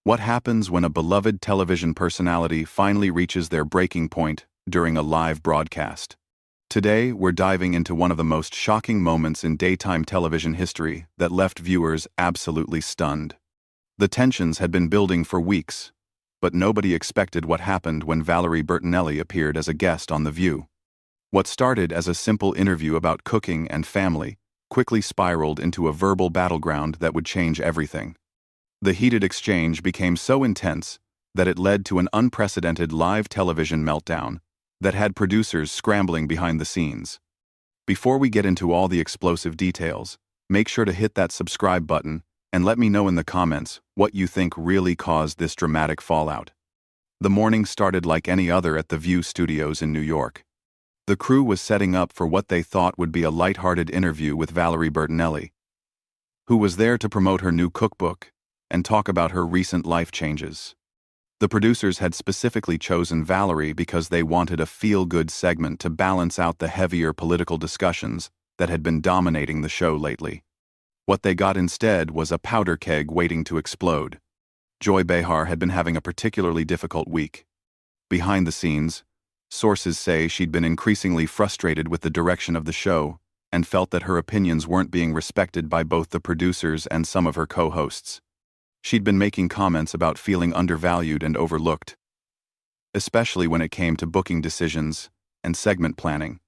What happens when a beloved television personality finally reaches their breaking point during a live broadcast? Today, we're diving into one of the most shocking moments in daytime television history that left viewers absolutely stunned. The tensions had been building for weeks, but nobody expected what happened when Valerie Bertinelli appeared as a guest on The View. What started as a simple interview about cooking and family quickly spiraled into a verbal battleground that would change everything. The heated exchange became so intense that it led to an unprecedented live television meltdown that had producers scrambling behind the scenes. Before we get into all the explosive details, make sure to hit that subscribe button and let me know in the comments what you think really caused this dramatic fallout. The morning started like any other at the View studios in New York. The crew was setting up for what they thought would be a light-hearted interview with Valerie Bertinelli, who was there to promote her new cookbook and talk about her recent life changes. The producers had specifically chosen Valerie because they wanted a feel-good segment to balance out the heavier political discussions that had been dominating the show lately. What they got instead was a powder keg waiting to explode. Joy Behar had been having a particularly difficult week. Behind the scenes, sources say she'd been increasingly frustrated with the direction of the show and felt that her opinions weren't being respected by both the producers and some of her co-hosts. She'd been making comments about feeling undervalued and overlooked, especially when it came to booking decisions and segment planning.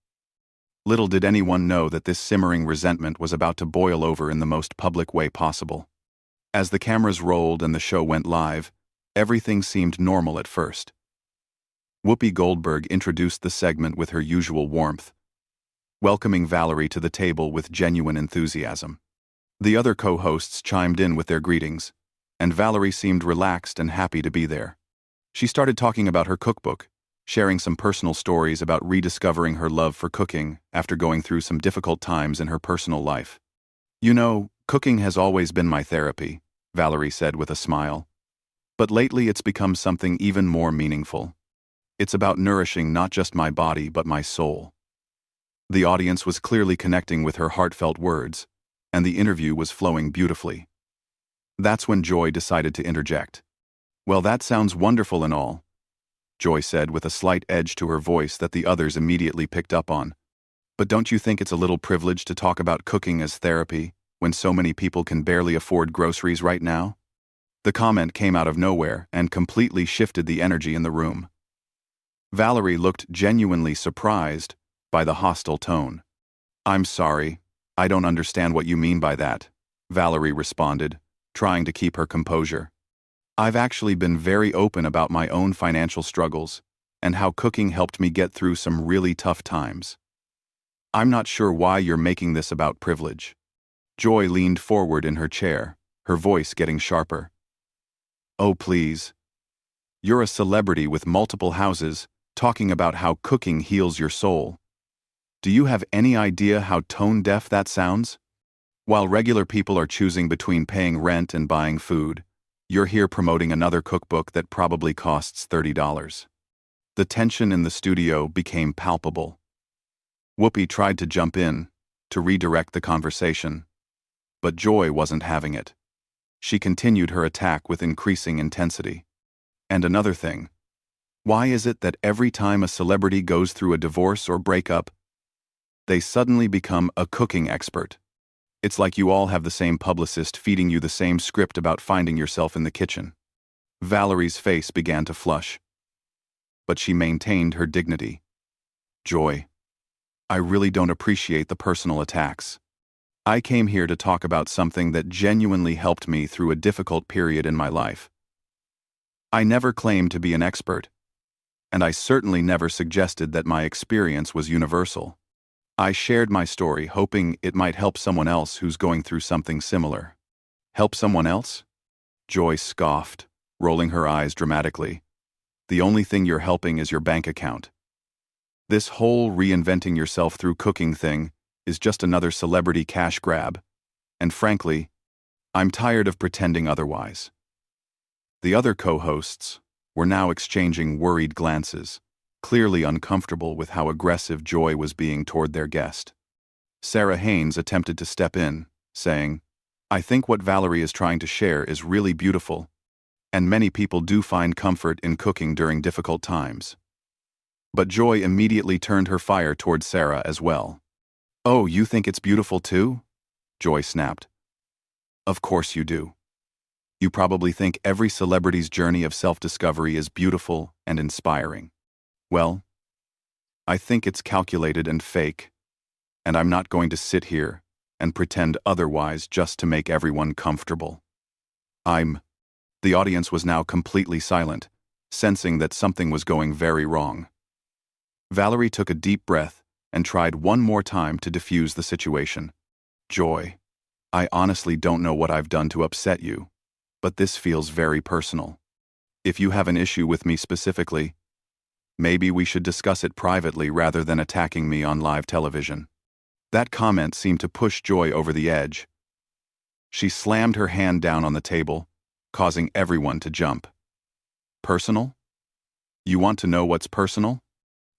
Little did anyone know that this simmering resentment was about to boil over in the most public way possible. As the cameras rolled and the show went live, everything seemed normal at first. Whoopi Goldberg introduced the segment with her usual warmth, welcoming Valerie to the table with genuine enthusiasm. The other co-hosts chimed in with their greetings, and Valerie seemed relaxed and happy to be there. She started talking about her cookbook, sharing some personal stories about rediscovering her love for cooking after going through some difficult times in her personal life. "You know, cooking has always been my therapy," Valerie said with a smile. "But lately it's become something even more meaningful. It's about nourishing not just my body but my soul." The audience was clearly connecting with her heartfelt words, and the interview was flowing beautifully. That's when Joy decided to interject. "Well, that sounds wonderful and all," Joy said with a slight edge to her voice that the others immediately picked up on. "But don't you think it's a little privileged to talk about cooking as therapy when so many people can barely afford groceries right now?" The comment came out of nowhere and completely shifted the energy in the room. Valerie looked genuinely surprised by the hostile tone. "I'm sorry, I don't understand what you mean by that," Valerie responded, trying to keep her composure. "I've actually been very open about my own financial struggles and how cooking helped me get through some really tough times. I'm not sure why you're making this about privilege." Joy leaned forward in her chair, her voice getting sharper. "Oh, please. You're a celebrity with multiple houses talking about how cooking heals your soul. Do you have any idea how tone-deaf that sounds? While regular people are choosing between paying rent and buying food, you're here promoting another cookbook that probably costs $30. The tension in the studio became palpable. Whoopi tried to jump in, to redirect the conversation, but Joy wasn't having it. She continued her attack with increasing intensity. "And another thing, why is it that every time a celebrity goes through a divorce or breakup, they suddenly become a cooking expert? It's like you all have the same publicist feeding you the same script about finding yourself in the kitchen." Valerie's face began to flush, but she maintained her dignity. "Joy, I really don't appreciate the personal attacks. I came here to talk about something that genuinely helped me through a difficult period in my life. I never claimed to be an expert, and I certainly never suggested that my experience was universal. I shared my story hoping it might help someone else who's going through something similar." "Help someone else?" Joy scoffed, rolling her eyes dramatically. "The only thing you're helping is your bank account. This whole reinventing yourself through cooking thing is just another celebrity cash grab, and frankly, I'm tired of pretending otherwise." The other co-hosts were now exchanging worried glances, clearly uncomfortable with how aggressive Joy was being toward their guest. Sarah Haynes attempted to step in, saying, "I think what Valerie is trying to share is really beautiful, and many people do find comfort in cooking during difficult times. But Joy immediately turned her fire toward Sarah as well. "Oh, you think it's beautiful too?" Joy snapped. "Of course you do. You probably think every celebrity's journey of self-discovery is beautiful and inspiring. Well, I think it's calculated and fake, and I'm not going to sit here and pretend otherwise just to make everyone comfortable. The audience was now completely silent, sensing that something was going very wrong. Valerie took a deep breath and tried one more time to diffuse the situation. "Joy, I honestly don't know what I've done to upset you, but this feels very personal. If you have an issue with me specifically, maybe we should discuss it privately rather than attacking me on live television." That comment seemed to push Joy over the edge. She slammed her hand down on the table, causing everyone to jump. "Personal? You want to know what's personal?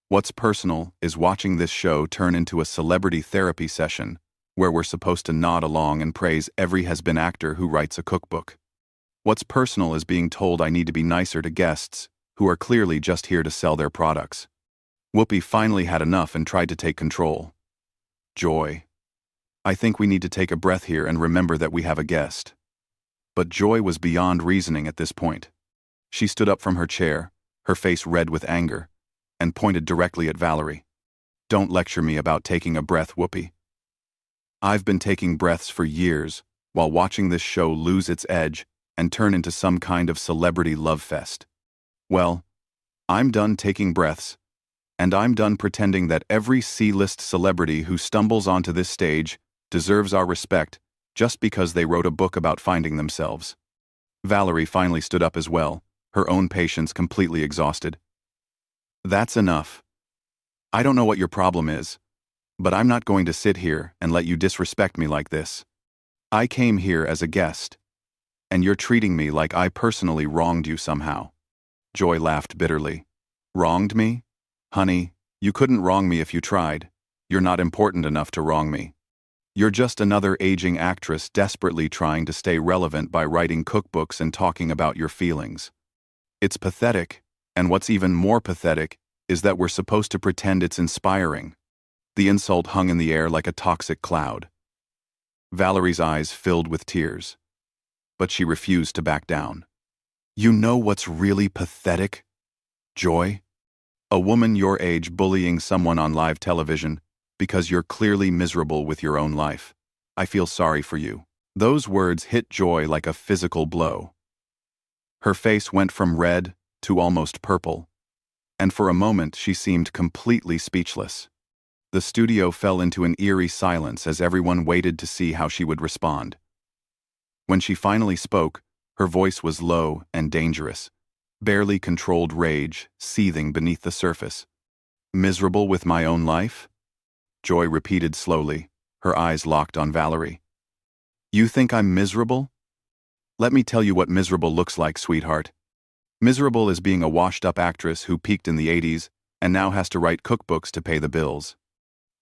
What's personal is watching this show turn into a celebrity therapy session where we're supposed to nod along and praise every has-been actor who writes a cookbook. What's personal is being told I need to be nicer to guests who are clearly just here to sell their products." Whoopi finally had enough and tried to take control. "Joy, I think we need to take a breath here and remember that we have a guest." But Joy was beyond reasoning at this point. She stood up from her chair, her face red with anger, and pointed directly at Valerie. "Don't lecture me about taking a breath, Whoopi. I've been taking breaths for years while watching this show lose its edge and turn into some kind of celebrity love fest. Well, I'm done taking breaths, and I'm done pretending that every C-list celebrity who stumbles onto this stage deserves our respect just because they wrote a book about finding themselves." Valerie finally stood up as well, her own patience completely exhausted. "That's enough. I don't know what your problem is, but I'm not going to sit here and let you disrespect me like this. I came here as a guest, and you're treating me like I personally wronged you somehow." Joy laughed bitterly. "Wronged me? Honey, you couldn't wrong me if you tried. You're not important enough to wrong me. You're just another aging actress desperately trying to stay relevant by writing cookbooks and talking about your feelings. It's pathetic, and what's even more pathetic is that we're supposed to pretend it's inspiring." The insult hung in the air like a toxic cloud. Valerie's eyes filled with tears, but she refused to back down. "You know what's really pathetic, Joy? A woman your age bullying someone on live television because you're clearly miserable with your own life. I feel sorry for you." Those words hit Joy like a physical blow. Her face went from red to almost purple, and for a moment she seemed completely speechless. The studio fell into an eerie silence as everyone waited to see how she would respond. When she finally spoke, her voice was low and dangerous, barely controlled rage seething beneath the surface. "Miserable with my own life?" Joy repeated slowly, her eyes locked on Valerie. "You think I'm miserable? Let me tell you what miserable looks like, sweetheart. Miserable is being a washed-up actress who peaked in the 80s and now has to write cookbooks to pay the bills.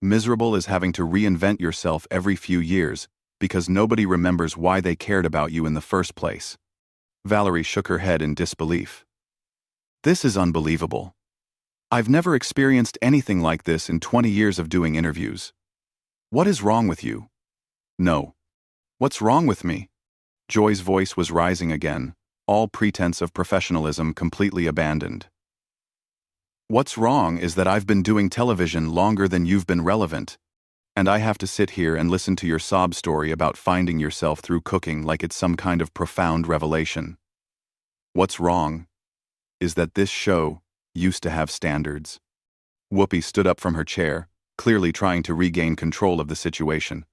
Miserable is having to reinvent yourself every few years because nobody remembers why they cared about you in the first place." Valerie shook her head in disbelief. "This is unbelievable. I've never experienced anything like this in 20 years of doing interviews. What is wrong with you?" "No. What's wrong with me?" Joy's voice was rising again, all pretense of professionalism completely abandoned. "What's wrong is that I've been doing television longer than you've been relevant, and I have to sit here and listen to your sob story about finding yourself through cooking like it's some kind of profound revelation. What's wrong is that this show used to have standards." Whoopi stood up from her chair, clearly trying to regain control of the situation.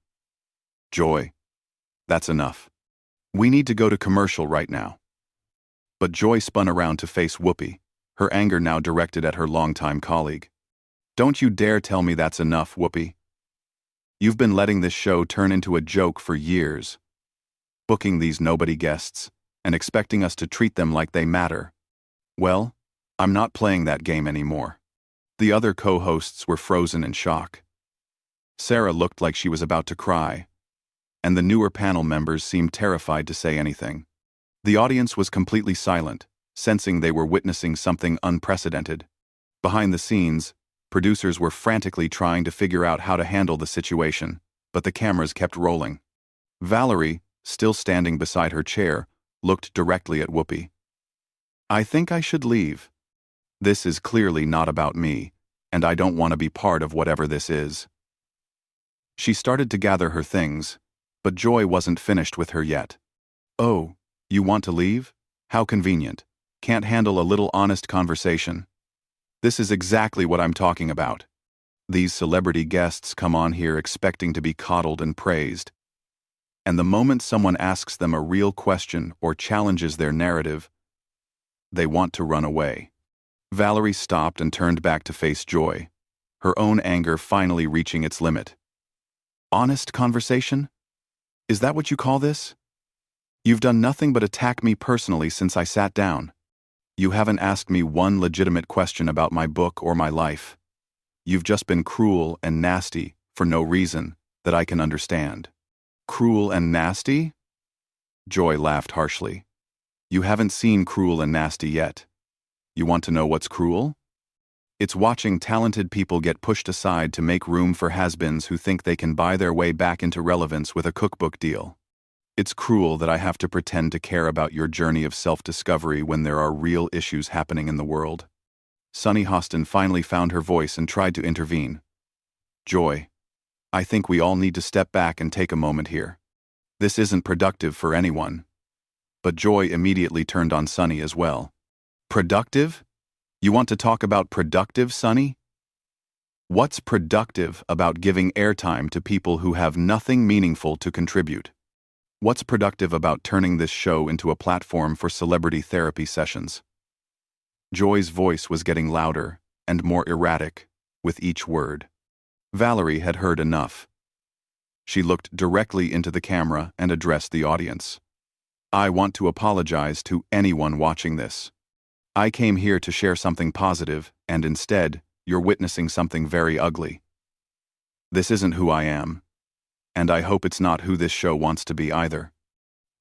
"Joy, that's enough. We need to go to commercial right now." But Joy spun around to face Whoopi, her anger now directed at her longtime colleague. "Don't you dare tell me that's enough, Whoopi. You've been letting this show turn into a joke for years, booking these nobody guests and expecting us to treat them like they matter. Well, I'm not playing that game anymore." The other co-hosts were frozen in shock. Sarah looked like she was about to cry, and the newer panel members seemed terrified to say anything. The audience was completely silent, sensing they were witnessing something unprecedented. Behind the scenes, producers were frantically trying to figure out how to handle the situation, but the cameras kept rolling. Valerie, still standing beside her chair, looked directly at Whoopi. "I think I should leave. This is clearly not about me, and I don't want to be part of whatever this is." She started to gather her things, but Joy wasn't finished with her yet. "Oh, you want to leave? How convenient. Can't handle a little honest conversation. This is exactly what I'm talking about. These celebrity guests come on here expecting to be coddled and praised. And the moment someone asks them a real question or challenges their narrative, they want to run away." Valerie stopped and turned back to face Joy, her own anger finally reaching its limit. "Honest conversation? Is that what you call this? You've done nothing but attack me personally since I sat down. You haven't asked me one legitimate question about my book or my life. You've just been cruel and nasty for no reason that I can understand." "Cruel and nasty?" Joy laughed harshly. "You haven't seen Cruel and Nasty yet. You want to know what's cruel? It's watching talented people get pushed aside to make room for has-beens who think they can buy their way back into relevance with a cookbook deal. It's cruel that I have to pretend to care about your journey of self-discovery when there are real issues happening in the world." Sunny Hostin finally found her voice and tried to intervene. "Joy, I think we all need to step back and take a moment here. This isn't productive for anyone." But Joy immediately turned on Sunny as well. "Productive? You want to talk about productive, Sunny? What's productive about giving airtime to people who have nothing meaningful to contribute? What's productive about turning this show into a platform for celebrity therapy sessions?" Joy's voice was getting louder and more erratic with each word. Valerie had heard enough. She looked directly into the camera and addressed the audience. "I want to apologize to anyone watching this. I came here to share something positive, and instead, you're witnessing something very ugly. This isn't who I am, and I hope it's not who this show wants to be either."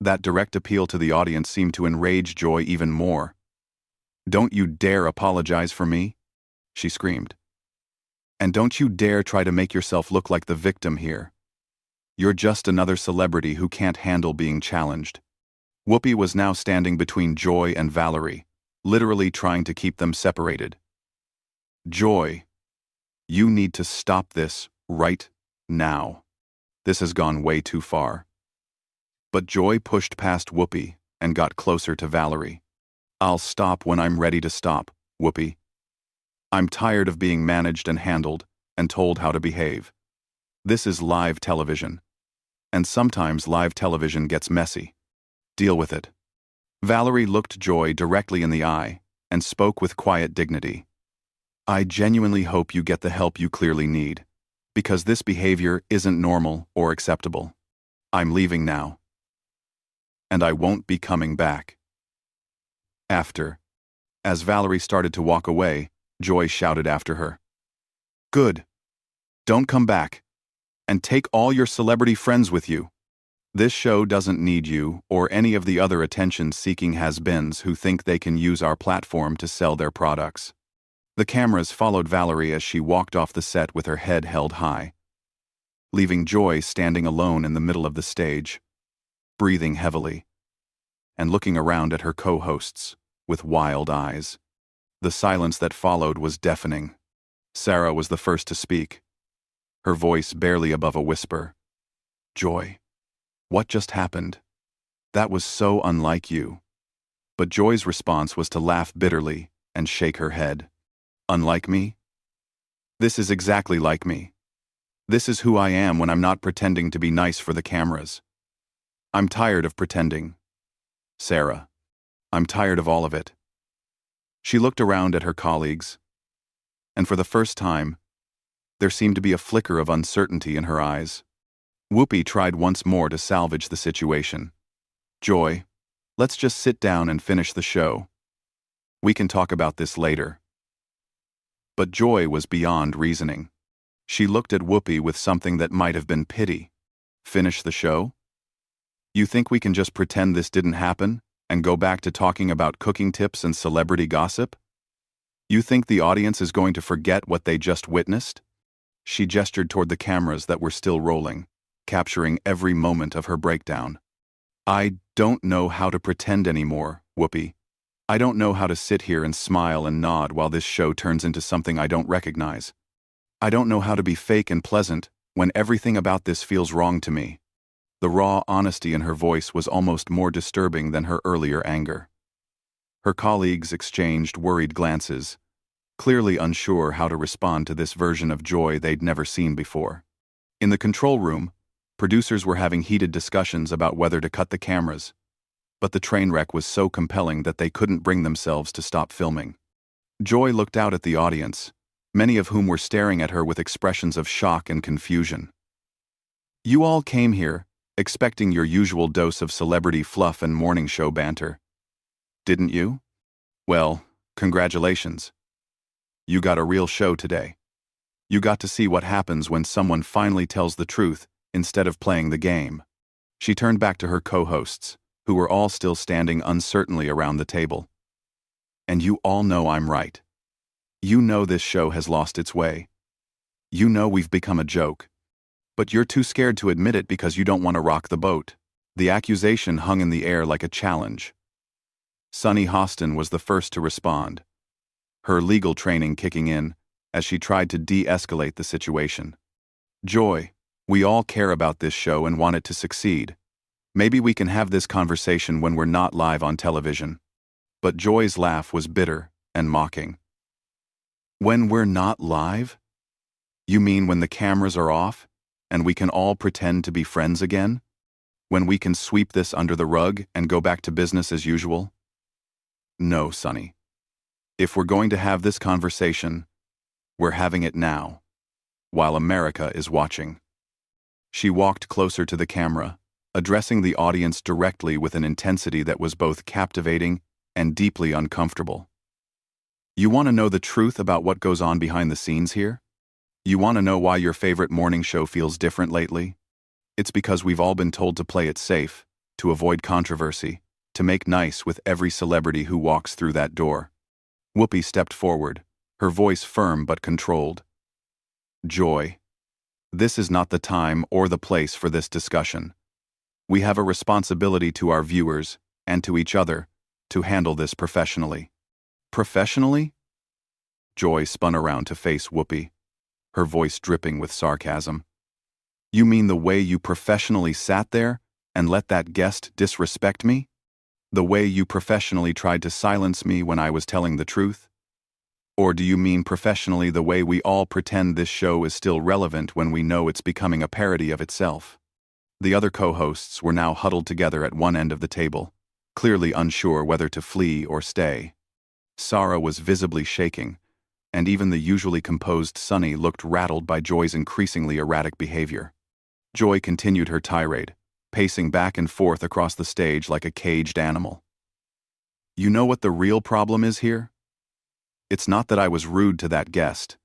That direct appeal to the audience seemed to enrage Joy even more. "Don't you dare apologize for me," she screamed. "And don't you dare try to make yourself look like the victim here. You're just another celebrity who can't handle being challenged." Whoopi was now standing between Joy and Valerie, literally trying to keep them separated. "Joy, you need to stop this right now. This has gone way too far." But Joy pushed past Whoopi and got closer to Valerie. "I'll stop when I'm ready to stop, Whoopi. I'm tired of being managed and handled and told how to behave. This is live television. And sometimes live television gets messy. Deal with it." Valerie looked Joy directly in the eye and spoke with quiet dignity. "I genuinely hope you get the help you clearly need, because this behavior isn't normal or acceptable. I'm leaving now. And I won't be coming back." As Valerie started to walk away, Joy shouted after her. "Good. Don't come back. And take all your celebrity friends with you. This show doesn't need you or any of the other attention-seeking has-beens who think they can use our platform to sell their products." The cameras followed Valerie as she walked off the set with her head held high, leaving Joy standing alone in the middle of the stage, breathing heavily, and looking around at her co-hosts with wild eyes. The silence that followed was deafening. Sarah was the first to speak, her voice barely above a whisper. "Joy, what just happened? That was so unlike you." But Joy's response was to laugh bitterly and shake her head. "Unlike me? This is exactly like me. This is who I am when I'm not pretending to be nice for the cameras. I'm tired of pretending. Sarah, I'm tired of all of it." She looked around at her colleagues, and for the first time, there seemed to be a flicker of uncertainty in her eyes. Whoopi tried once more to salvage the situation. "Joy, let's just sit down and finish the show. We can talk about this later." But Joy was beyond reasoning. She looked at Whoopi with something that might have been pity. "Finish the show? You think we can just pretend this didn't happen? and go back to talking about cooking tips and celebrity gossip? You think the audience is going to forget what they just witnessed? She gestured toward the cameras that were still rolling, capturing every moment of her breakdown. I don't know how to pretend anymore, Whoopi. I don't know how to sit here and smile and nod while this show turns into something I don't recognize. I don't know how to be fake and pleasant when everything about this feels wrong to me. The raw honesty in her voice was almost more disturbing than her earlier anger. Her colleagues exchanged worried glances, clearly unsure how to respond to this version of Joy they'd never seen before. In the control room, producers were having heated discussions about whether to cut the cameras, but the train wreck was so compelling that they couldn't bring themselves to stop filming. Joy looked out at the audience, many of whom were staring at her with expressions of shock and confusion. You all came here, expecting your usual dose of celebrity fluff and morning show banter. Didn't you? Well, congratulations. You got a real show today. You got to see what happens when someone finally tells the truth instead of playing the game. She turned back to her co-hosts, who were all still standing uncertainly around the table. And you all know I'm right. You know this show has lost its way. You know we've become a joke. But you're too scared to admit it because you don't want to rock the boat. The accusation hung in the air like a challenge. Sunny Hostin was the first to respond, her legal training kicking in as she tried to de-escalate the situation. Joy, we all care about this show and want it to succeed. Maybe we can have this conversation when we're not live on television. But Joy's laugh was bitter and mocking. When we're not live? You mean when the cameras are off and we can all pretend to be friends again? When we can sweep this under the rug and go back to business as usual? No, Sunny. If we're going to have this conversation, we're having it now, while America is watching. She walked closer to the camera, addressing the audience directly with an intensity that was both captivating and deeply uncomfortable. You want to know the truth about what goes on behind the scenes here? You want to know why your favorite morning show feels different lately? It's because we've all been told to play it safe, to avoid controversy, to make nice with every celebrity who walks through that door. Whoopi stepped forward, her voice firm but controlled. Joy, this is not the time or the place for this discussion. We have a responsibility to our viewers, and to each other, to handle this professionally. Professionally? Joy spun around to face Whoopi, her voice dripping with sarcasm. You mean the way you professionally sat there and let that guest disrespect me? The way you professionally tried to silence me when I was telling the truth? Or do you mean professionally the way we all pretend this show is still relevant when we know it's becoming a parody of itself? The other co-hosts were now huddled together at one end of the table, clearly unsure whether to flee or stay. Sarah was visibly shaking, and even the usually composed Sunny looked rattled by Joy's increasingly erratic behavior. Joy continued her tirade, pacing back and forth across the stage like a caged animal. You know what the real problem is here? It's not that I was rude to that guest.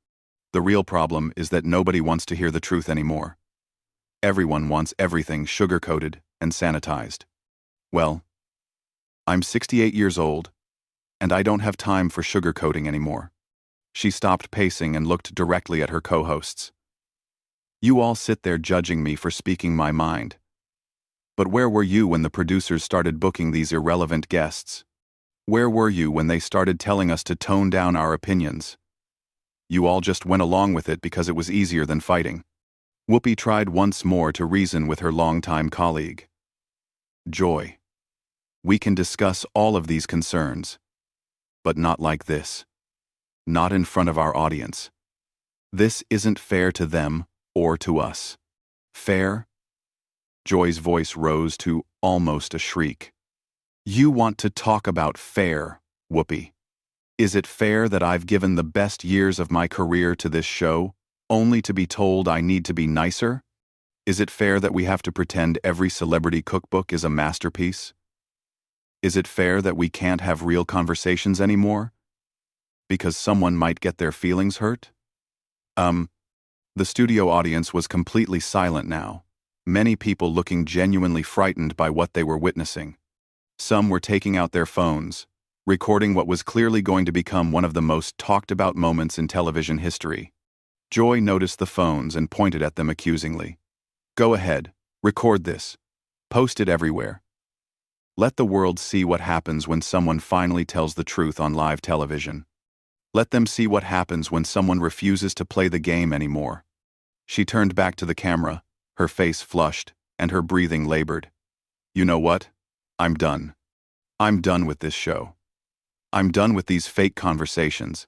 The real problem is that nobody wants to hear the truth anymore. Everyone wants everything sugar-coated and sanitized. Well, I'm 68 years old, and I don't have time for sugar-coating anymore. She stopped pacing and looked directly at her co-hosts. You all sit there judging me for speaking my mind. But where were you when the producers started booking these irrelevant guests? Where were you when they started telling us to tone down our opinions? You all just went along with it because it was easier than fighting. Whoopi tried once more to reason with her longtime colleague. Joy, we can discuss all of these concerns, but not like this. Not in front of our audience. This isn't fair to them or to us. Fair? Joy's voice rose to almost a shriek. You want to talk about fair, Whoopi. Is it fair that I've given the best years of my career to this show, only to be told I need to be nicer? Is it fair that we have to pretend every celebrity cookbook is a masterpiece? Is it fair that we can't have real conversations anymore? Because someone might get their feelings hurt? The studio audience was completely silent now, many people looking genuinely frightened by what they were witnessing. Some were taking out their phones, recording what was clearly going to become one of the most talked-about moments in television history. Joy noticed the phones and pointed at them accusingly. "Go ahead, record this. Post it everywhere. Let the world see what happens when someone finally tells the truth on live television. Let them see what happens when someone refuses to play the game anymore." She turned back to the camera, her face flushed, and her breathing labored. "You know what? I'm done. I'm done with this show. I'm done with these fake conversations.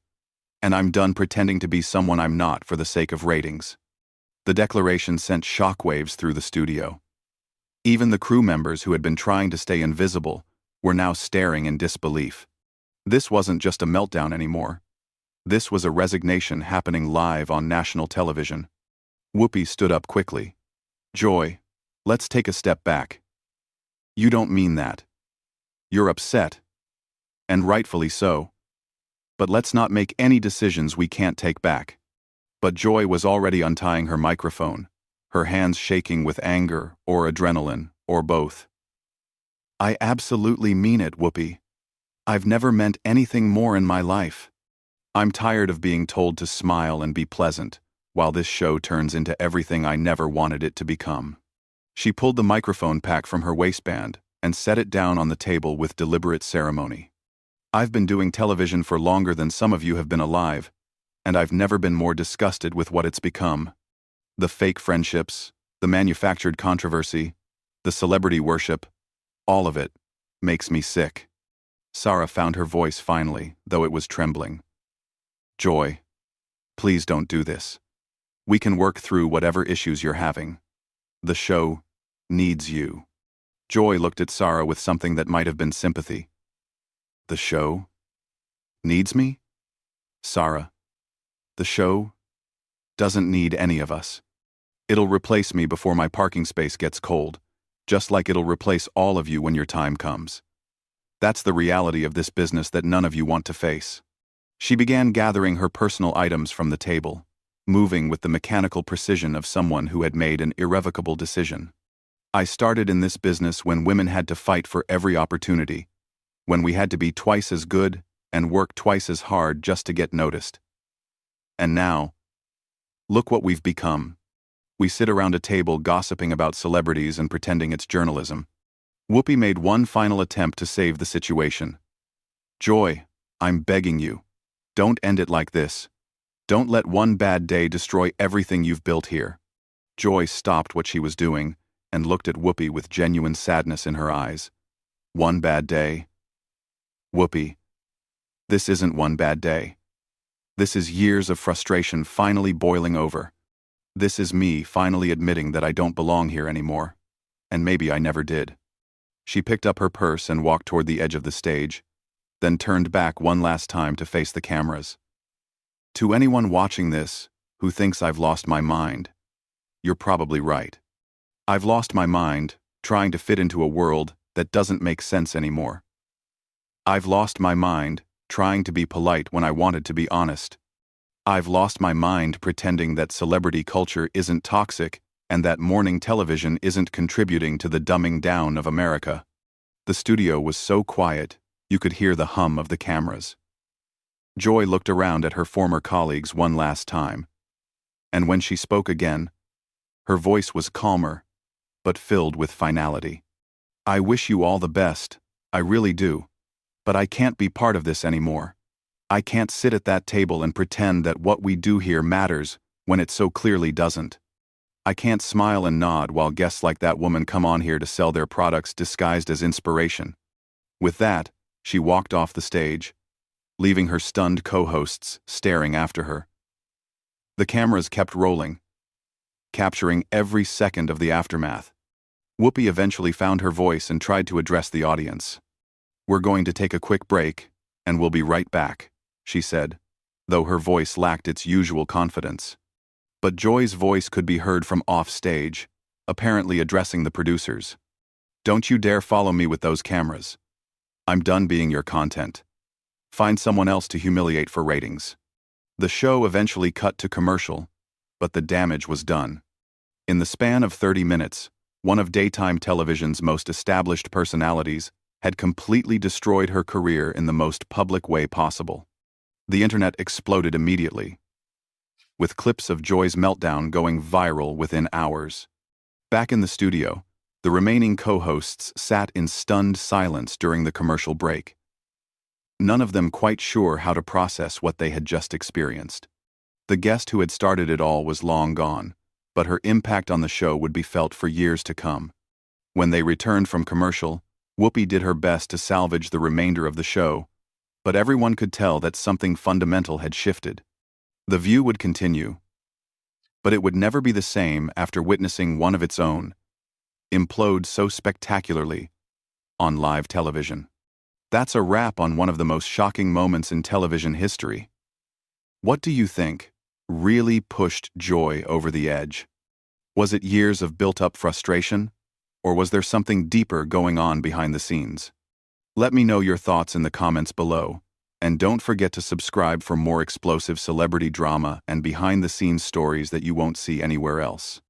And I'm done pretending to be someone I'm not for the sake of ratings." The declaration sent shockwaves through the studio. Even the crew members who had been trying to stay invisible were now staring in disbelief. This wasn't just a meltdown anymore. This was a resignation happening live on national television. Whoopi stood up quickly. "Joy, let's take a step back. You don't mean that. You're upset. And rightfully so. But let's not make any decisions we can't take back." But Joy was already untying her microphone, her hands shaking with anger or adrenaline, or both. "I absolutely mean it, Whoopi. I've never meant anything more in my life. I'm tired of being told to smile and be pleasant, while this show turns into everything I never wanted it to become." She pulled the microphone pack from her waistband and set it down on the table with deliberate ceremony. "I've been doing television for longer than some of you have been alive, and I've never been more disgusted with what it's become. The fake friendships, the manufactured controversy, the celebrity worship, all of it makes me sick." Sarah found her voice finally, though it was trembling. "Joy, please don't do this. We can work through whatever issues you're having. The show needs you." Joy looked at Sarah with something that might have been sympathy. "The show needs me?" "Sarah, the show doesn't need any of us. It'll replace me before my parking space gets cold, just like it'll replace all of you when your time comes. That's the reality of this business that none of you want to face." She began gathering her personal items from the table, moving with the mechanical precision of someone who had made an irrevocable decision. "I started in this business when women had to fight for every opportunity, when we had to be twice as good and work twice as hard just to get noticed. And now, look what we've become. We sit around a table gossiping about celebrities and pretending it's journalism." Whoopi made one final attempt to save the situation. "Joy, I'm begging you. Don't end it like this. Don't let one bad day destroy everything you've built here." Joy stopped what she was doing and looked at Whoopi with genuine sadness in her eyes. "One bad day? Whoopi, this isn't one bad day. This is years of frustration finally boiling over. This is me finally admitting that I don't belong here anymore. And maybe I never did." She picked up her purse and walked toward the edge of the stage, then turned back one last time to face the cameras. "To anyone watching this who thinks I've lost my mind, you're probably right. I've lost my mind trying to fit into a world that doesn't make sense anymore. I've lost my mind trying to be polite when I wanted to be honest. I've lost my mind pretending that celebrity culture isn't toxic and that morning television isn't contributing to the dumbing down of America." The studio was so quiet, you could hear the hum of the cameras. Joy looked around at her former colleagues one last time, and when she spoke again, her voice was calmer, but filled with finality. "I wish you all the best, I really do. But I can't be part of this anymore. I can't sit at that table and pretend that what we do here matters when it so clearly doesn't. I can't smile and nod while guests like that woman come on here to sell their products disguised as inspiration." With that, she walked off the stage, leaving her stunned co-hosts staring after her. The cameras kept rolling, capturing every second of the aftermath. Whoopi eventually found her voice and tried to address the audience. "We're going to take a quick break, and we'll be right back," she said, though her voice lacked its usual confidence. But Joy's voice could be heard from off-stage, apparently addressing the producers. "Don't you dare follow me with those cameras. I'm done being your content. Find someone else to humiliate for ratings." The show eventually cut to commercial, but the damage was done. In the span of 30 minutes, one of daytime television's most established personalities had completely destroyed her career in the most public way possible. The internet exploded immediately, with clips of Joy's meltdown going viral within hours. Back in the studio, the remaining co-hosts sat in stunned silence during the commercial break, none of them quite sure how to process what they had just experienced. The guest who had started it all was long gone, but her impact on the show would be felt for years to come. When they returned from commercial, Whoopi did her best to salvage the remainder of the show, but everyone could tell that something fundamental had shifted. The View would continue, but it would never be the same after witnessing one of its own implode so spectacularly on live television. That's a wrap on one of the most shocking moments in television history. What do you think really pushed Joy over the edge? Was it years of built-up frustration, or was there something deeper going on behind the scenes? Let me know your thoughts in the comments below, and don't forget to subscribe for more explosive celebrity drama and behind-the-scenes stories that you won't see anywhere else.